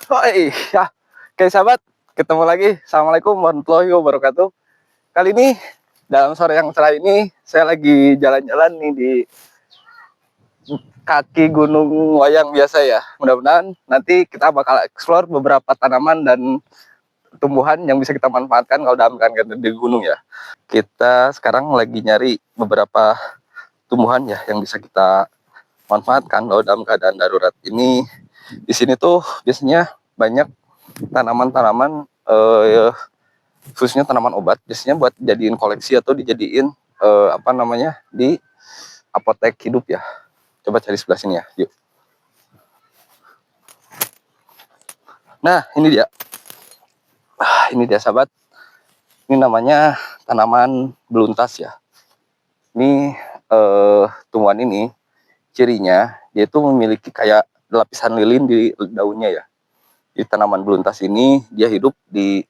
Oi, ya, oke sahabat, ketemu lagi. Assalamualaikum warahmatullahi wabarakatuh. Kali ini dalam sore yang cerah ini, saya lagi jalan-jalan nih di kaki Gunung Wayang biasa ya. Mudah-mudahan nanti kita bakal explore beberapa tanaman dan tumbuhan yang bisa kita manfaatkan kalau dalam keadaan di gunung ya. Kita sekarang lagi nyari beberapa tumbuhan ya yang bisa kita manfaatkan kalau dalam keadaan darurat ini. Di sini tuh biasanya banyak tanaman-tanaman khususnya tanaman obat biasanya buat jadiin koleksi atau dijadiin di apotek hidup ya. Coba cari sebelah sini ya, yuk. Nah, ini dia sahabat. Ini namanya tanaman beluntas ya. Ini tumbuhan ini cirinya dia itu memiliki kayak lapisan lilin di daunnya ya. Di tanaman beluntas ini dia hidup di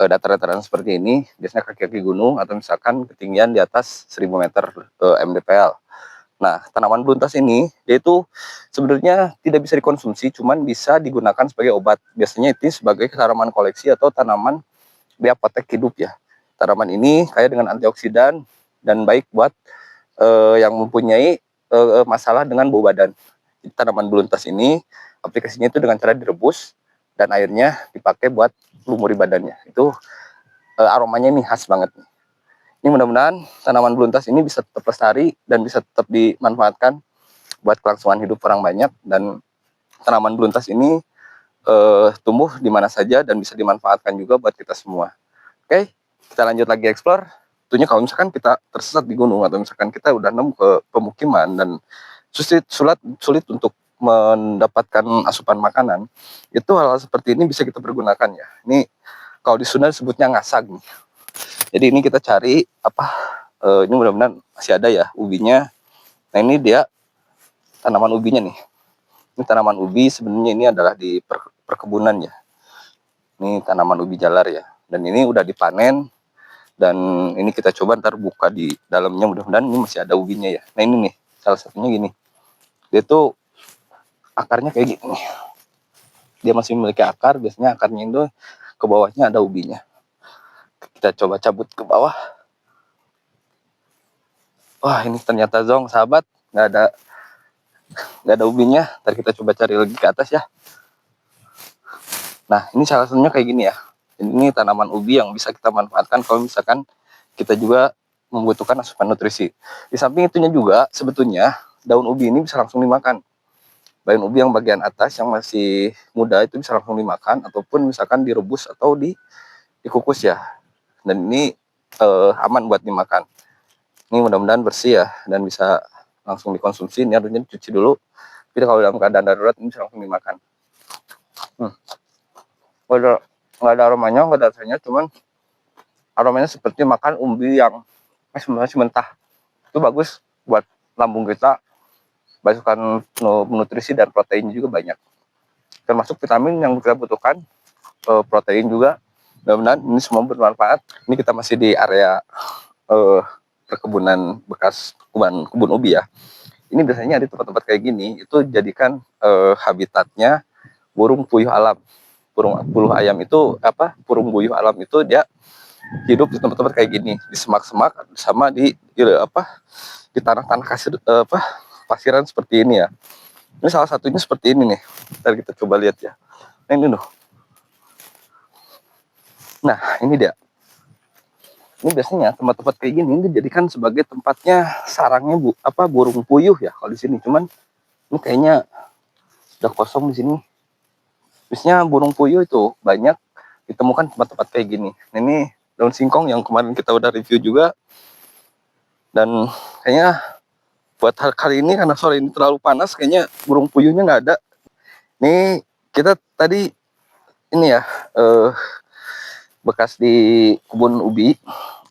dataran-dataran seperti ini, biasanya kaki-kaki gunung atau misalkan ketinggian di atas 1000 meter mdpl. Nah, tanaman beluntas ini dia itu sebenarnya tidak bisa dikonsumsi, cuman bisa digunakan sebagai obat. Biasanya itu sebagai tanaman koleksi atau tanaman di apotek hidup ya. Tanaman ini kaya dengan antioksidan dan baik buat yang mempunyai masalah dengan bau badan. Jadi, tanaman beluntas ini aplikasinya itu dengan cara direbus dan airnya dipakai buat lumuri badannya. Itu aromanya ini khas banget. Ini mudah-mudahan tanaman beluntas ini bisa tetap lestari dan bisa tetap dimanfaatkan buat kelangsungan hidup orang banyak, dan tanaman beluntas ini tumbuh di mana saja dan bisa dimanfaatkan juga buat kita semua. Oke, kita lanjut lagi explore. Tentunya kalau misalkan kita tersesat di gunung atau misalkan kita udah nemu ke pemukiman dan sulit untuk mendapatkan asupan makanan, itu hal-hal seperti ini bisa kita pergunakan ya. Ini kalau di Sunda disebutnya ngasag nih. Jadi ini kita cari ini mudah-mudahan masih ada ya ubinya. Nah, ini dia tanaman ubinya nih. Ini tanaman ubi sebenarnya ini adalah di perkebunan ya. Ini tanaman ubi jalar ya. Dan ini udah dipanen dan ini kita coba ntar buka di dalamnya, mudah-mudahan ini masih ada ubinya ya. Nah, ini nih salah satunya gini. Dia tuh akarnya kayak gini. Dia masih memiliki akar, biasanya akarnya itu ke bawahnya ada ubinya. Kita coba cabut ke bawah. Wah, ini ternyata zong sahabat, nggak ada ubinya. Ntar kita coba cari lagi ke atas ya. Nah, ini salah satunya kayak gini ya. Ini tanaman ubi yang bisa kita manfaatkan kalau misalkan kita juga membutuhkan asupan nutrisi. Di samping itunya juga sebetulnya daun ubi ini bisa langsung dimakan. Daun ubi yang bagian atas yang masih muda itu bisa langsung dimakan ataupun misalkan direbus atau dikukus ya. Dan ini aman buat dimakan. Ini mudah-mudahan bersih ya dan bisa langsung dikonsumsi. Ini harusnya dicuci dulu. Tapi kalau dalam keadaan darurat ini bisa langsung dimakan. Nggak ada aromanya, nggak ada rasanya, cuman aromanya seperti makan ubi yang masih mentah. Itu bagus buat lambung kita, basukan nutrisi dan proteinnya juga banyak. Termasuk vitamin yang kita butuhkan, protein juga. Mudah-mudahan ini semua bermanfaat. Ini kita masih di area perkebunan bekas kebun ubi ya. Ini biasanya di tempat-tempat kayak gini itu jadikan habitatnya burung puyuh alam. Burung puyuh alam itu dia hidup di tempat-tempat kayak gini, di semak-semak sama di tanah-tanah pasiran seperti ini ya. Ini salah satunya seperti ini nih. Ntar kita coba lihat ya. Nah, ini loh. Nah, ini dia. Ini biasanya tempat-tempat kayak gini ini dijadikan sebagai tempatnya sarangnya burung puyuh ya kalau di sini. Cuman ini kayaknya udah kosong di sini. Biasanya burung puyuh itu banyak ditemukan tempat-tempat kayak gini. Nah, ini daun singkong yang kemarin kita udah review juga. Dan kayaknya buat kali ini karena sore ini terlalu panas, kayaknya burung puyuhnya nggak ada. Nih kita tadi ini ya bekas di kebun ubi.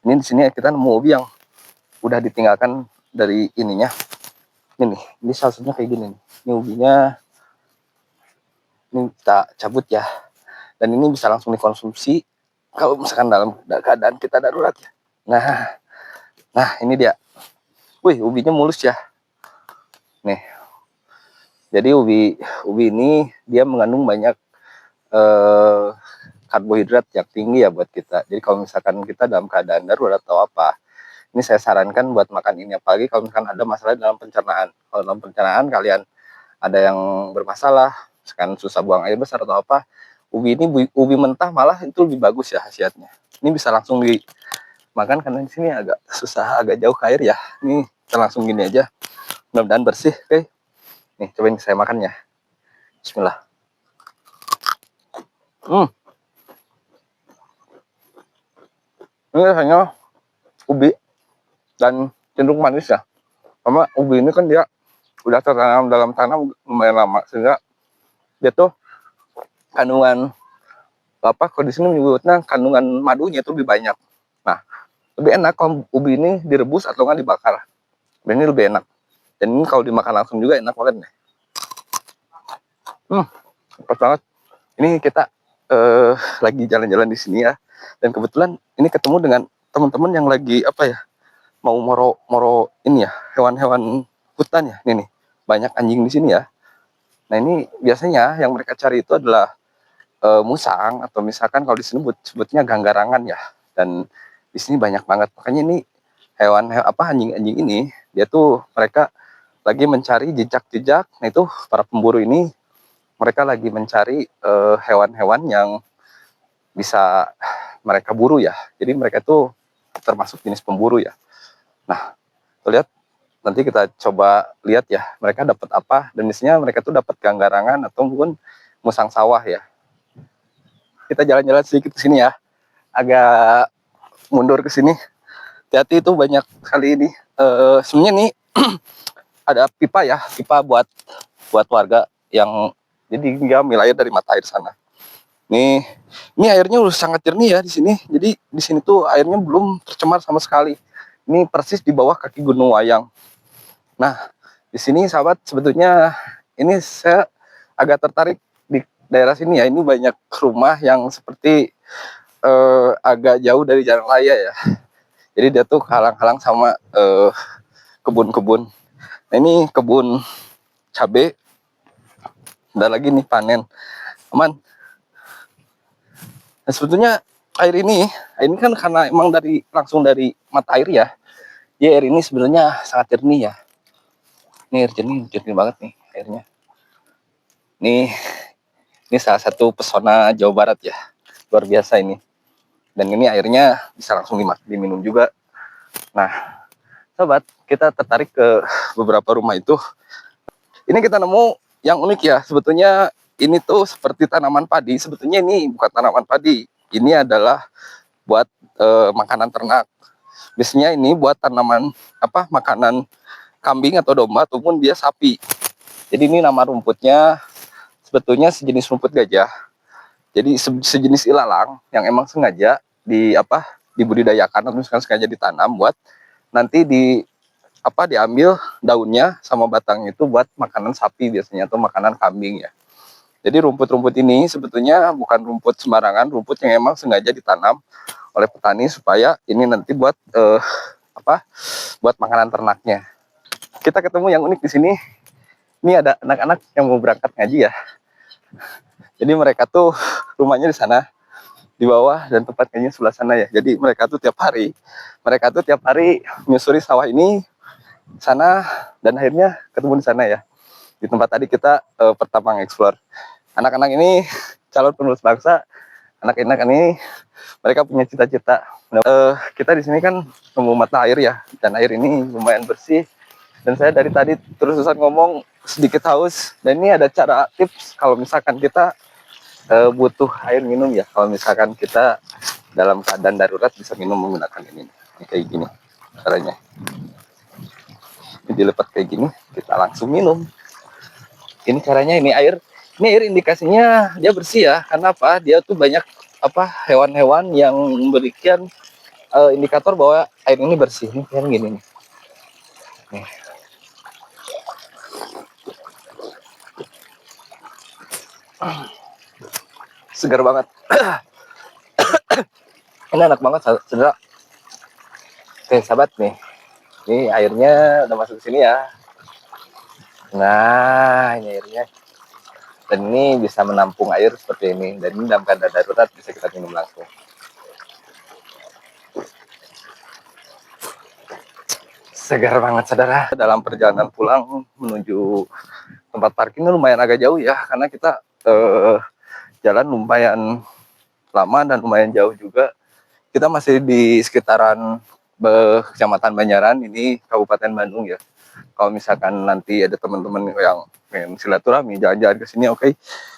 Ini di sini kita nemu ubi yang udah ditinggalkan dari ininya. Ini salah satunya kayak gini nih. Ini ubinya. Ini kita cabut ya. Dan ini bisa langsung dikonsumsi kalau misalkan dalam keadaan kita darurat ya. Nah ini dia. Wih, ubinya mulus ya. Nih. Jadi ubi ini dia mengandung banyak eh, karbohidrat yang tinggi ya buat kita. Jadi kalau misalkan kita dalam keadaan darurat atau apa, ini saya sarankan buat makan ini, apalagi kalau misalkan ada masalah dalam pencernaan. Kalau dalam pencernaan kalian ada yang bermasalah, misalkan susah buang air besar atau apa, ubi mentah malah itu lebih bagus ya khasiatnya. Ini bisa langsung dimakan karena di sini agak susah, agak jauh ke air ya. Ini kita langsung gini aja. Mudah-mudahan bersih. Oke. Nih, cobain saya makan ya. Bismillah. Ini rasanya ubi dan cenderung manis ya. Karena ubi ini kan dia udah tertanam dalam tanah lumayan lama, sehingga dia tuh kandungan apa, kalau di sini menyebutnya kandungan madunya itu lebih banyak. Nah, lebih enak kalau ubi ini direbus atau nggak dibakar. Ini lebih enak. Dan ini kalau dimakan langsung juga enak banget nih. Pas banget. Ini kita lagi jalan-jalan di sini ya. Dan kebetulan ini ketemu dengan teman-teman yang lagi apa ya, mau moro ini ya, hewan-hewan hutan ya. Ini nih, banyak anjing di sini ya. Nah ini biasanya yang mereka cari itu adalah musang, atau misalkan kalau di sini sebutnya ganggarangan ya. Dan di sini banyak banget. Makanya ini hewan apa, anjing-anjing ini dia tuh mereka lagi mencari jejak-jejak. Nah itu para pemburu ini mereka lagi mencari hewan-hewan yang bisa mereka buru ya. Jadi mereka itu termasuk jenis pemburu ya. Nah, lihat, nanti kita coba lihat ya mereka dapat apa, dan biasanya mereka tuh dapat ganggarangan ataupun musang sawah ya. Kita jalan-jalan sedikit ke sini ya, agak mundur ke sini. Hati-hati, itu banyak kali ini. Sebenarnya nih ada pipa ya, pipa buat warga yang jadi dia ambil air dari mata air sana. Ini airnya udah sangat jernih ya di sini. Jadi di sini tuh airnya belum tercemar sama sekali. Ini persis di bawah kaki Gunung Wayang. Nah, di sini sahabat, sebetulnya ini saya agak tertarik di daerah sini ya. Ini banyak rumah yang seperti agak jauh dari jalan raya ya. Jadi dia tuh halang-halang sama kebun-kebun. Nah, ini kebun cabai. Udah lagi nih panen. Aman. Nah, sebetulnya air ini kan karena emang langsung dari mata air ya. Ya, air ini sebenarnya sangat jernih ya. Ini air jernih banget nih airnya. Ini salah satu pesona Jawa Barat ya, luar biasa ini. Dan ini airnya bisa langsung diminum juga. Nah, sobat, kita tertarik ke beberapa rumah itu. Ini kita nemu yang unik ya. Sebetulnya ini tuh seperti tanaman padi. Sebetulnya ini bukan tanaman padi. Ini adalah buat makanan ternak. Biasanya ini buat tanaman apa, makanan kambing atau domba ataupun dia sapi. Jadi ini nama rumputnya sebetulnya sejenis rumput gajah. Jadi sejenis ilalang yang emang sengaja dibudidayakan atau misalkan sengaja ditanam buat nanti diambil daunnya sama batangnya itu buat makanan sapi biasanya atau makanan kambing ya. Jadi rumput-rumput ini sebetulnya bukan rumput sembarangan, rumput yang emang sengaja ditanam oleh petani supaya ini nanti buat buat makanan ternaknya. Kita ketemu yang unik di sini. Ini ada anak-anak yang mau berangkat ngaji ya. Jadi mereka tuh rumahnya di sana, di bawah, dan tempat ngajinya sebelah sana ya. Jadi mereka tuh tiap hari menyusuri sawah ini sana, dan akhirnya ketemu di sana ya. Di tempat tadi kita pertama nge-explore. Anak-anak ini calon penerus bangsa. Anak-anak ini mereka punya cita-cita. Kita di sini kan nemu mata air ya, dan air ini lumayan bersih. Dan saya dari tadi terus-terusan ngomong sedikit haus. Dan ini ada cara tips kalau misalkan kita butuh air minum ya. Kalau misalkan kita dalam keadaan darurat bisa minum menggunakan ini kayak gini caranya. Ini dilepas kayak gini, kita langsung minum. Ini caranya. Ini air indikasinya dia bersih ya. Karena apa? Dia tuh banyak hewan-hewan yang memberikan indikator bahwa air ini bersih. Ini kayak gini nih. Segar banget. Ini enak banget saudara. Oke sahabat nih, ini airnya udah masuk ke sini ya. Nah ini airnya Dan ini bisa menampung air seperti ini. Dan ini dalam keadaan darurat bisa kita minum langsung. Segar banget saudara. Dalam perjalanan pulang menuju tempat parkir ini lumayan agak jauh ya, karena kita jalan lumayan lama dan lumayan jauh juga. Kita masih di sekitaran Kecamatan Banjaran, ini Kabupaten Bandung ya. Kalau misalkan nanti ada teman-teman yang pengen silaturahmi jalan-jalan ke sini, oke.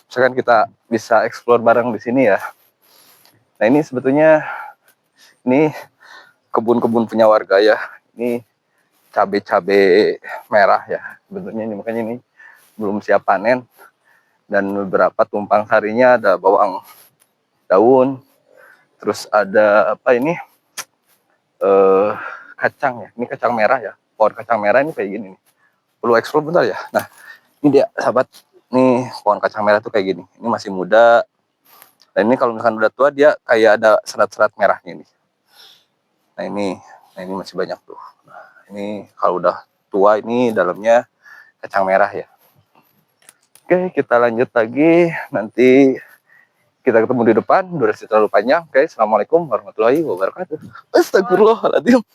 Misalkan kita bisa explore bareng di sini ya. Nah ini sebetulnya ini kebun-kebun punya warga ya. Ini cabai-cabai merah ya. Sebetulnya ini makanya ini belum siap panen. Dan beberapa tumpang sarinya ada bawang daun. Terus ada apa ini? Kacang ya. Ini kacang merah ya. Pohon kacang merah ini kayak gini nih. Perlu explore bentar ya. Nah, ini dia sahabat. Nih pohon kacang merah tuh kayak gini. Ini masih muda. Dan ini kalau misalkan udah tua dia kayak ada serat-serat merahnya nih. Nah ini masih banyak tuh. Nah, ini kalau udah tua ini dalamnya kacang merah ya. Oke, kita lanjut lagi. Nanti kita ketemu di depan. Durasi terlalu panjang. Oke, assalamualaikum warahmatullahi wabarakatuh. Astagfirullahaladzim.